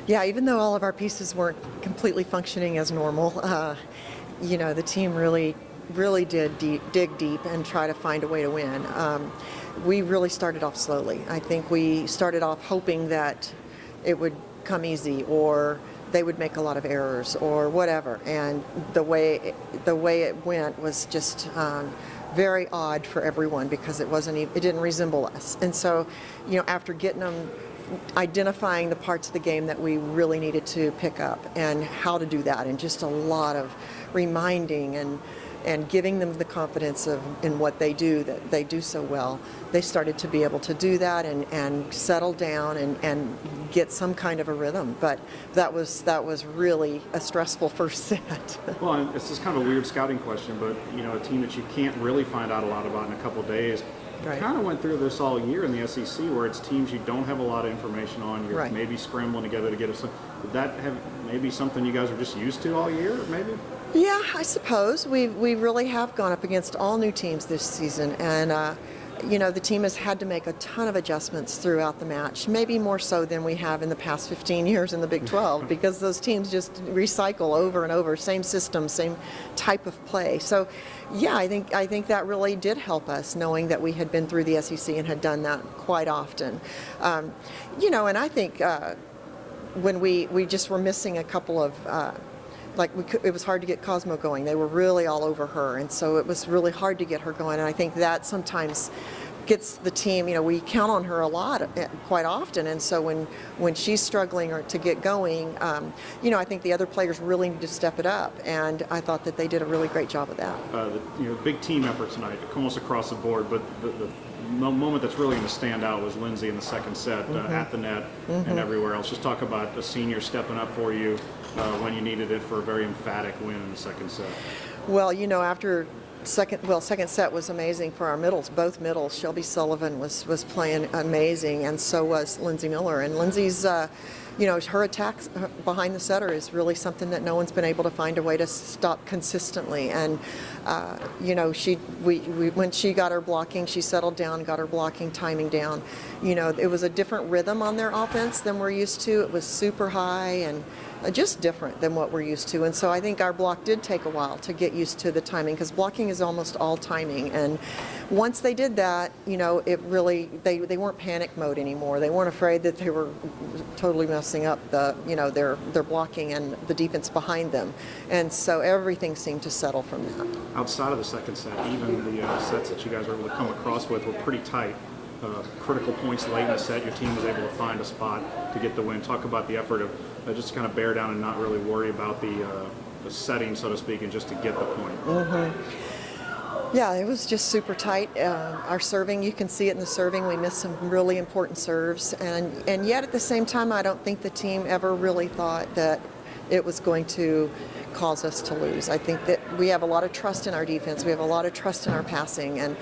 Yeah, even though all of our pieces weren't completely functioning as normal, the team really did dig deep and try to find a way to win. We really started off slowly. I think we started off hoping that it would come easy, or they would make a lot of errors or whatever. And the way it went was just very odd for everyone, because it didn't resemble us. And so, after getting them, identifying the parts of the game that we really needed to pick up and how to do that, and just a lot of reminding and giving them the confidence in what they do, that they do so well, they started to be able to do that and settle down and get some kind of a rhythm. But that was really a stressful first set. Well, and it's just kind of a weird scouting question, but a team that you can't really find out a lot about in a couple of days. Right. Kind of went through this all year in the SEC, where it's teams you don't have a lot of information on. You're right. maybe scrambling together to get us. Did that have maybe something you guys are just used to all year, maybe? Yeah, I suppose we really have gone up against all new teams this season, and the team has had to make a ton of adjustments throughout the match, maybe more so than we have in the past 15 years in the Big 12, because those teams just recycle over and over, same system, same type of play. So, yeah, I think that really did help us, knowing that we had been through the SEC and had done that quite often. And I think when we just were missing a couple of. It was hard to get Cosmo going. They were really all over her, and so it was really hard to get her going. And I think that sometimes gets the team, we count on her a lot, quite often, and so when she's struggling or to get going, I think the other players really need to step it up, and I thought that they did a really great job of that. Big team effort tonight, almost across the board, but the moment that's really going to stand out was Lindsay in the second set, at the net and everywhere else. Just talk about a senior stepping up for you when you needed it for a very emphatic win in the second set. Well, after second set was amazing for our middles, both middles. Shelby Sullivan was playing amazing, and so was Lindsay Miller. And Lindsay's, her attacks behind the setter is really something that no one's been able to find a way to stop consistently. And when she got her blocking, she settled down, got her blocking timing down. It was a different rhythm on their offense than we're used to. It was super high and just different than what we're used to. And so I think our block did take a while to get used to the timing, because blocking is almost all timing. And once they did that, it really, they weren't panic mode anymore. They weren't afraid that they were totally messing up their blocking and the defense behind them. And so everything seemed to settle from that. Outside of the second set, even the sets that you guys were able to come across with were pretty tight. Critical points late in the set, your team was able to find a spot to get the win. Talk about the effort of just kind of bear down and not really worry about the setting, so to speak, and just to get the point. Yeah, it was just super tight. Our serving, you can see it in the serving. We missed some really important serves, and yet at the same time, I don't think the team ever really thought that it was going to cause us to lose. I think that we have a lot of trust in our defense. We have a lot of trust in our passing and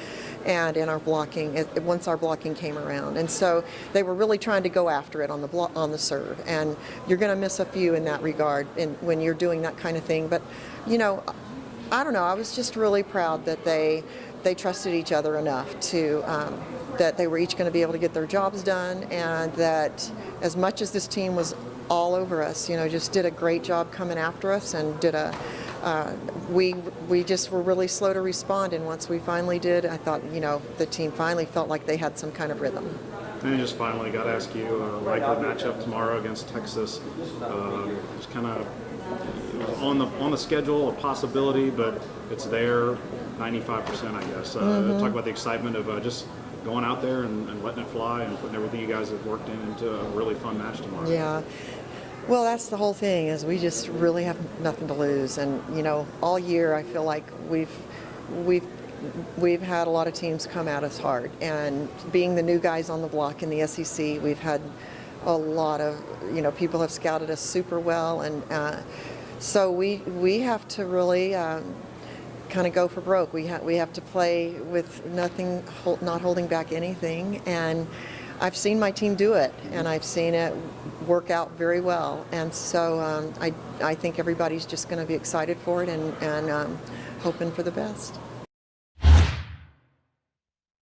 in our blocking once our blocking came around. And so they were really trying to go after it on the serve. And you're going to miss a few in that regard when you're doing that kind of thing. But, I don't know. I was just really proud that they trusted each other enough to that they were each going to be able to get their jobs done, and that as much as this team was all over us, just did a great job coming after us, and we just were really slow to respond. And once we finally did, I thought, the team finally felt like they had some kind of rhythm. And just finally got to ask you, likely matchup tomorrow against Texas. It's kind of on the schedule, a possibility, but it's there 95%, I guess. Talk about the excitement of just going out there and letting it fly and putting everything you guys have worked into a really fun match tomorrow. Yeah. Well, that's the whole thing, is we just really have nothing to lose. And, all year I feel like we've had a lot of teams come at us hard. And being the new guys on the block in the SEC, we've had a lot of, people have scouted us super well. And so we have to really kind of go for broke. We have to play with nothing, not holding back anything. And I've seen my team do it, and I've seen it work out very well. And so I think everybody's just going to be excited for it and hoping for the best.